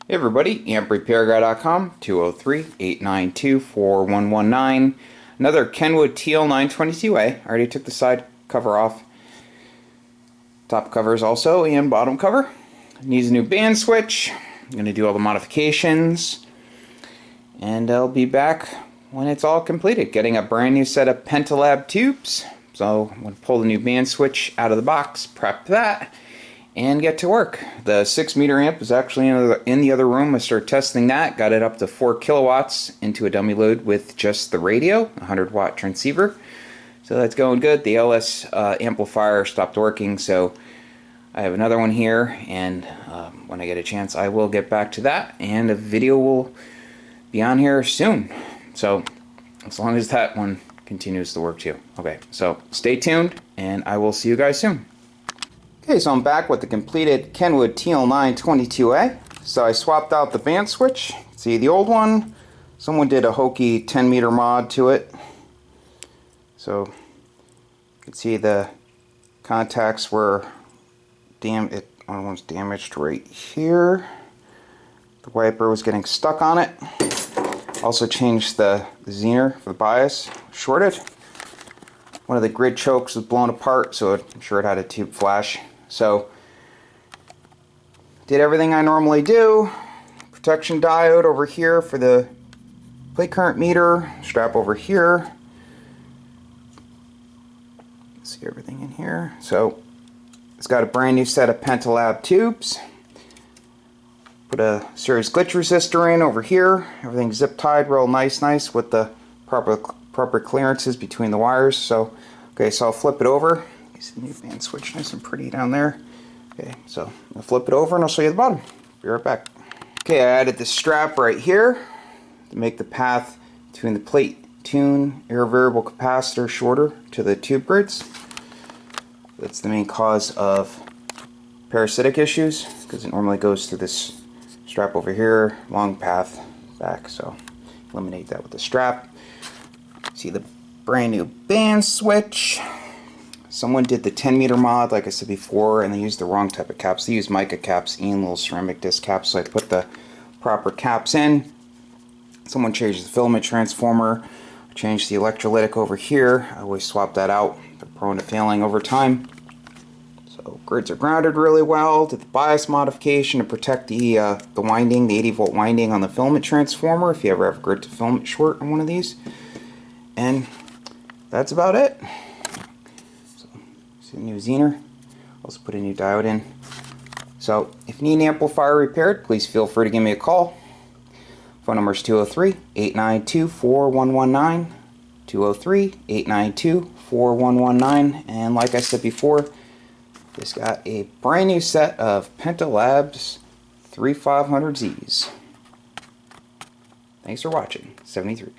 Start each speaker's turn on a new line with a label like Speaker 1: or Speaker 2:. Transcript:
Speaker 1: Hey everybody, amprepairguy.com, 203-892-4119. Another Kenwood Tl-922a. I already took the side cover off. Top covers also, and bottom cover. Needs a new band switch. I'm going to do all the modifications. And I'll be back when it's all completed. Getting a brand new set of Pentalab tubes. So I'm going to pull the new band switch out of the box, prep that, and get to work. The 6-meter amp is actually in the other room. I started testing that, got it up to 4 kilowatts into a dummy load with just the radio, 100-watt transceiver. So that's going good. The LS amplifier stopped working, so I have another one here, and when I get a chance I will get back to that, and a video will be on here soon. So as long as that one continues to work too. Okay, so stay tuned, and I will see you guys soon. Okay, so I'm back with the completed Kenwood Tl-922a. So I swapped out the band switch. See, the old one, someone did a hokey 10-meter mod to it. So you can see the contacts were almost damaged right here. The wiper was getting stuck on it. Also changed the zener for the bias, shorted. One of the grid chokes was blown apart, so I'm sure it had a tube flash. So, did everything I normally do. Protection diode over here for the plate current meter. Strap over here. See everything in here. So, it's got a brand new set of Pentalab tubes. Put a series glitch resistor in over here. Everything's zip tied real nice with the proper clearances between the wires. So, okay, so I'll flip it over. It's the new band switch, nice and pretty down there. Okay, so I'll flip it over and I'll show you the bottom. Be right back. Okay, I added the strap right here to make the path between the plate tune air variable capacitor shorter to the tube grids. That's the main cause of parasitic issues, because it normally goes through this strap over here, long path back, so eliminate that with the strap. See the brand new band switch. Someone did the 10-meter mod, like I said before, and they used the wrong type of caps. They used mica caps and little ceramic disc caps, so I put the proper caps in. Someone changed the filament transformer, changed the electrolytic over here. I always swap that out. They're prone to failing over time. So grids are grounded really well. Did the bias modification to protect the winding, the 80-volt winding on the filament transformer if you ever have a grid to filament short on one of these. And that's about it. See the new zener. Also put a new diode in. So if you need an amplifier repaired, please feel free to give me a call. Phone number is 203-892-4119. 203-892-4119. And like I said before, this got a brand new set of Pentalab's 3500Zs. Thanks for watching. 73.